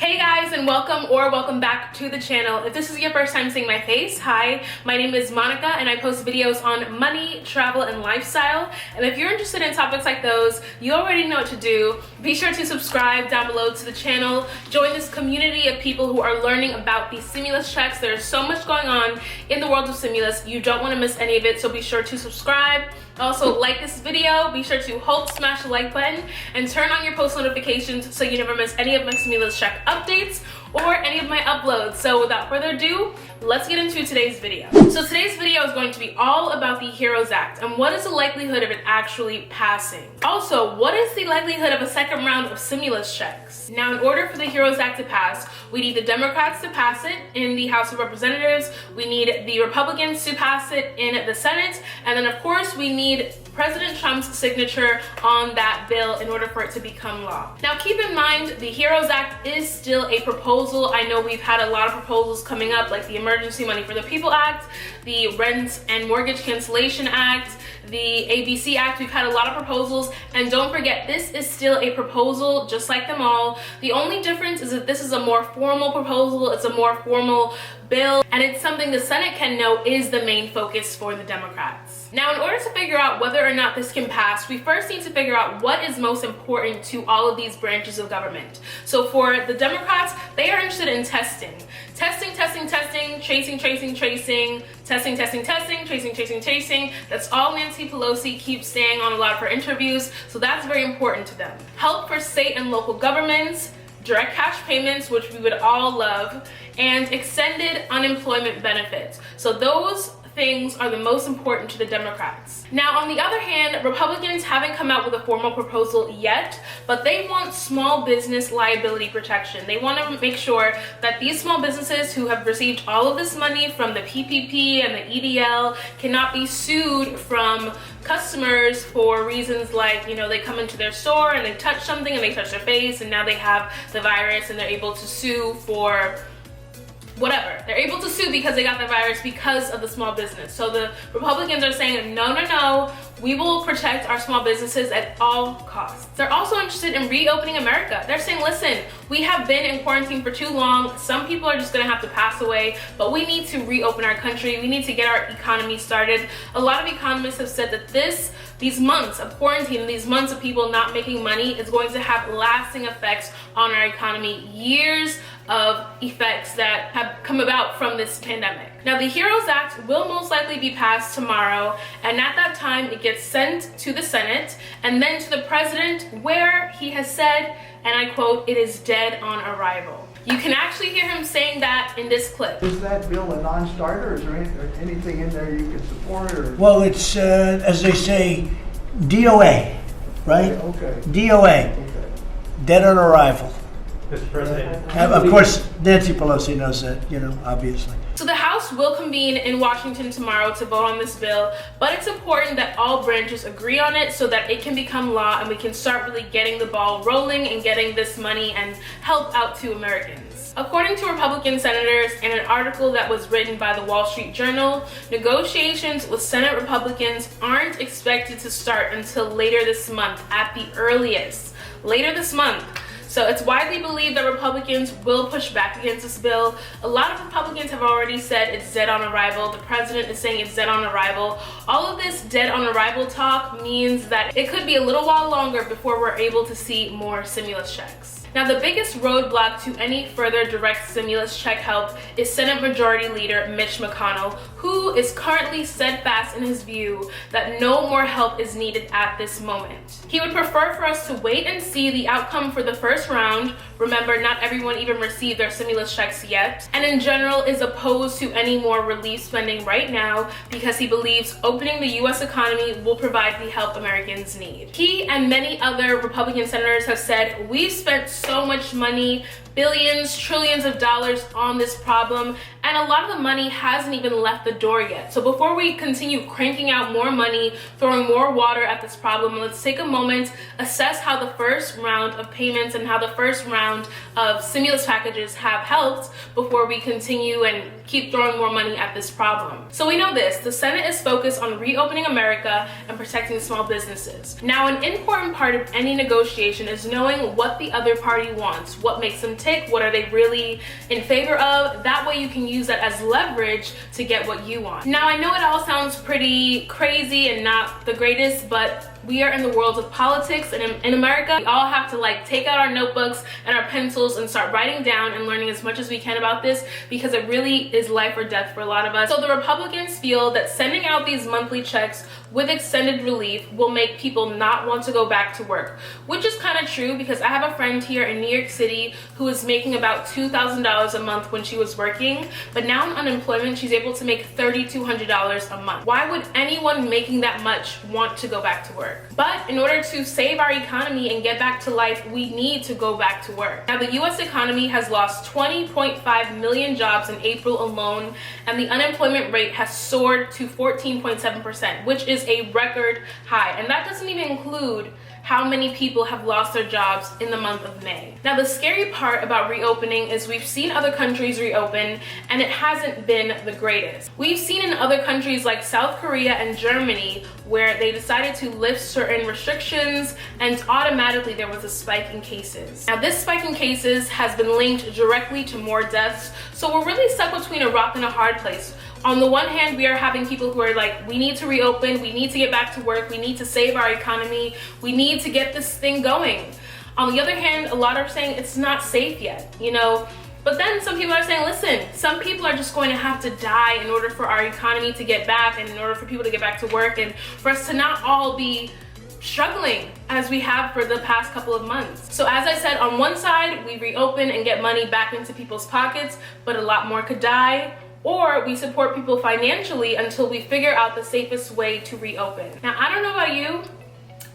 Hey guys, and welcome back to the channel. If this is your first time seeing my face, hi, my name is Monica and I post videos on money, travel, and lifestyle. And if you're interested in topics like those, you already know what to do. Be sure to subscribe down below to the channel. Join this community of people who are learning about these stimulus checks. There's so much going on in the world of stimulus. You don't want to miss any of it, so be sure to subscribe. Also, like this video, be sure to smash the like button, and turn on your post notifications so you never miss any of my stimulus check updates or any of my uploads. So without further ado, let's get into today's video. So today's video is going to be all about the HEROES Act and what is the likelihood of it actually passing. Also, what is the likelihood of a second round of stimulus checks? Now, in order for the HEROES Act to pass, we need the Democrats to pass it in the House of Representatives, we need the Republicans to pass it in the Senate, and then of course we need President Trump's signature on that bill in order for it to become law. Now, keep in mind, the HEROES Act is still a proposal. I know we've had a lot of proposals coming up, like the Emergency Money for the People Act, the Rent and Mortgage Cancellation Act, the ABC Act. We've had a lot of proposals, and don't forget, this is still a proposal just like them all. The only difference is that this is a more formal proposal, it's a more formal bill, and it's something the Senate can know is the main focus for the Democrats. Now, in order to figure out whether or not this can pass, we first need to figure out what is most important to all of these branches of government. So for the Democrats, they are interested in testing. Testing, tracing, testing. That's all Nancy Pelosi keeps saying on a lot of her interviews, so that's very important to them. Help for state and local governments, direct cash payments, which we would all love, and extended unemployment benefits. So those things are the most important to the Democrats. Now, on the other hand, Republicans haven't come out with a formal proposal yet, but they want small business liability protection. They want to make sure that these small businesses who have received all of this money from the PPP and the EDL cannot be sued from customers for reasons like, you know, they come into their store and they touch something and they touch their face and now they have the virus and they're able to sue for whatever. They're able to sue because they got the virus because of the small business. So the Republicans are saying, no, we will protect our small businesses at all costs. They're also interested in reopening America. They're saying, listen, we have been in quarantine for too long. Some people are just gonna have to pass away, but we need to reopen our country. We need to get our economy started. A lot of economists have said that these months of quarantine, these months of people not making money is going to have lasting effects on our economy, years of effects that have come about from this pandemic. Now, the HEROES Act will most likely be passed tomorrow, and at that time it gets sent to the Senate and then to the President, where he has said, and I quote, "It is dead on arrival." You can actually hear him saying that in this clip. Is that bill a non-starter? Is there anything in there you can support? Or? Well, it's, as they say, DOA, right? Okay. DOA, Okay. dead on arrival. Mr. President. Of course, Nancy Pelosi knows that, you know, obviously. So the House will convene in Washington tomorrow to vote on this bill, but it's important that all branches agree on it so that it can become law and we can start really getting the ball rolling and getting this money and help out to Americans. According to Republican senators, in an article that was written by the Wall Street Journal, negotiations with Senate Republicans aren't expected to start until later this month at the earliest. Later this month. So it's widely believed that Republicans will push back against this bill. A lot of Republicans have already said it's dead on arrival. The president is saying it's dead on arrival. All of this dead on arrival talk means that it could be a little while longer before we're able to see more stimulus checks. Now, the biggest roadblock to any further direct stimulus check help is Senate Majority Leader Mitch McConnell, who is currently steadfast in his view that no more help is needed at this moment. He would prefer for us to wait and see the outcome for the first round. Remember, not everyone even received their stimulus checks yet, and in general is opposed to any more relief spending right now because he believes opening the US economy will provide the help Americans need. He and many other Republican senators have said, we've spent so much money, billions, trillions of dollars on this problem, And a lot of the money hasn't even left the door yet. So before we continue cranking out more money, throwing more water at this problem, let's take a moment, assess how the first round of payments and how the first round of stimulus packages have helped before we continue and keep throwing more money at this problem. So we know this, the Senate is focused on reopening America and protecting small businesses. Now, an important part of any negotiation is knowing what the other party wants, what makes them tick, what are they really in favor of. That way you can use that as leverage to get what you want. Now, I know it all sounds pretty crazy and not the greatest, but we are in the world of politics, and in America, we all have to like take out our notebooks and our pencils and start writing down and learning as much as we can about this, because it really is life or death for a lot of us. So the Republicans feel that sending out these monthly checks with extended relief will make people not want to go back to work, which is kind of true, because I have a friend here in New York City who was making about $2,000 a month when she was working, but now in unemployment, she's able to make $3,200 a month. Why would anyone making that much want to go back to work? But in order to save our economy and get back to life, we need to go back to work. Now, the US economy has lost 20.5 million jobs in April alone, and the unemployment rate has soared to 14.7%, which is a record high. And that doesn't even include how many people have lost their jobs in the month of May. Now, the scary part about reopening is we've seen other countries reopen and it hasn't been the greatest. We've seen in other countries like South Korea and Germany where they decided to lift certain restrictions and automatically there was a spike in cases. Now, this spike in cases has been linked directly to more deaths, so we're really stuck between a rock and a hard place. On the one hand, we are having people who are like, we need to reopen, we need to get back to work, we need to save our economy, we need to get this thing going. On the other hand, a lot are saying it's not safe yet, you know? But then some people are saying, listen, some people are just going to have to die in order for our economy to get back and in order for people to get back to work and for us to not all be struggling as we have for the past couple of months. So as I said, on one side, we reopen and get money back into people's pockets, but a lot more could die. Or we support people financially until we figure out the safest way to reopen. Now, I don't know about you,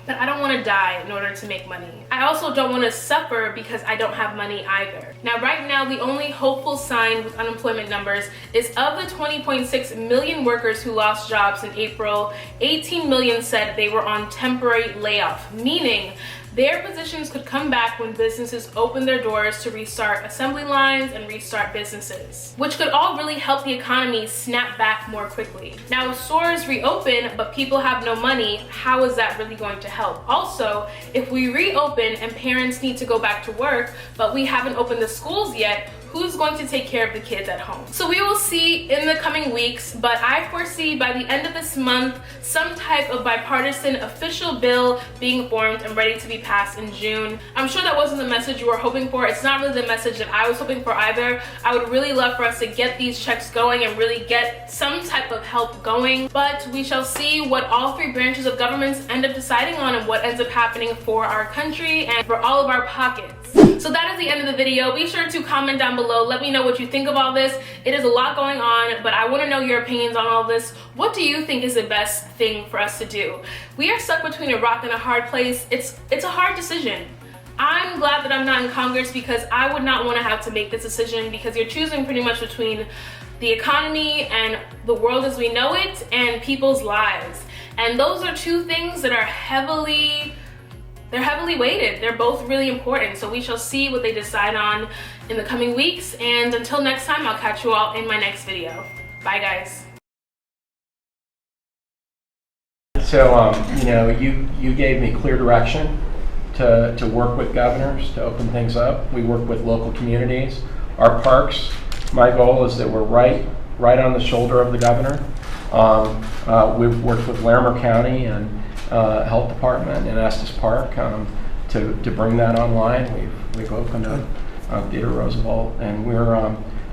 but I don't want to die in order to make money. I also don't want to suffer because I don't have money either. Now, right now, the only hopeful sign with unemployment numbers is of the 20.6 million workers who lost jobs in April, 18 million said they were on temporary layoff, meaning their positions could come back when businesses open their doors to restart assembly lines and restart businesses, which could all really help the economy snap back more quickly. Now, if stores reopen, but people have no money, how is that really going to help? Also, if we reopen and parents need to go back to work, but we haven't opened the schools yet, who's going to take care of the kids at home? So we will see in the coming weeks, but I foresee by the end of this month, some type of bipartisan official bill being formed and ready to be passed in June. I'm sure that wasn't the message you were hoping for. It's not really the message that I was hoping for either. I would really love for us to get these checks going and really get some type of help going, but we shall see what all three branches of governments end up deciding on and what ends up happening for our country and for all of our pockets. So that is the end of the video. Be sure to comment down below. Let me know what you think of all this. It is a lot going on, but I want to know your opinions on all this. What do you think is the best thing for us to do? We are stuck between a rock and a hard place. It's a hard decision. I'm glad that I'm not in Congress because I would not want to have to make this decision, because you're choosing pretty much between the economy and the world as we know it and people's lives. And those are two things that are heavily weighted. They're both really important. So we shall see what they decide on in the coming weeks. And until next time, I'll catch you all in my next video. Bye, guys. So, you know, you gave me clear direction to work with governors to open things up. We work with local communities. Our parks, my goal is that we're right on the shoulder of the governor. We've worked with Larimer County and Health Department in Estes Park to bring that online. We've opened up Theodore Roosevelt, and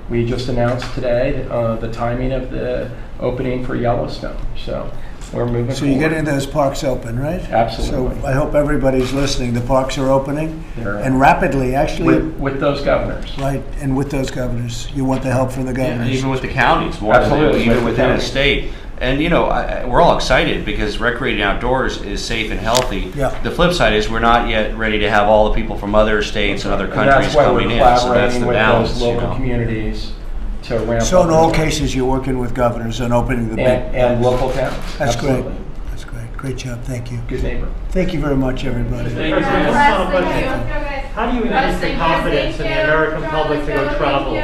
we just announced today the timing of the opening for Yellowstone. So we're moving So forward. you're getting those parks open, right? Absolutely. So I hope everybody's listening. The parks are opening, They're, and rapidly, actually. with those governors. Right, and with those governors. You want the help from the Yeah, governors. even with the counties, more Absolutely, than even with the within a counties. state. And you know, we're all excited because recreating outdoors is safe and healthy. Yeah. The flip side is we're not yet ready to have all the people from other states and other And countries that's why coming we're in. So that's collaborating the with balance, those you local know. communities to ramp up. So in all the- cases, you're working with governors on opening the bid. And local towns. That's great. Absolutely. That's great. Great job. Thank you. Good neighbor. Thank you very much, everybody. President, just one question. How do you increase the confidence in the American public to go travel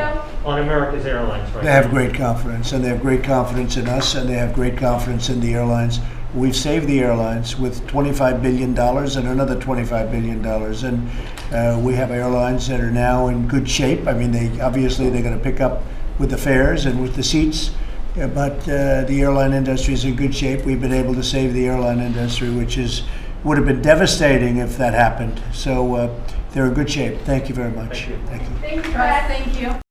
on America's airlines right They now? have great confidence, and they have great confidence in us, and they have great confidence in the airlines. We've saved the airlines with $25 billion and another $25 billion, and we have airlines that are now in good shape. I mean, they're going to pick up with the fares and with the seats, but the airline industry is in good shape. We've been able to save the airline industry, which would have been devastating if that happened. So they're in good shape. Thank you very much. Thank you. Thank you. Thank you, Brett. Thank you.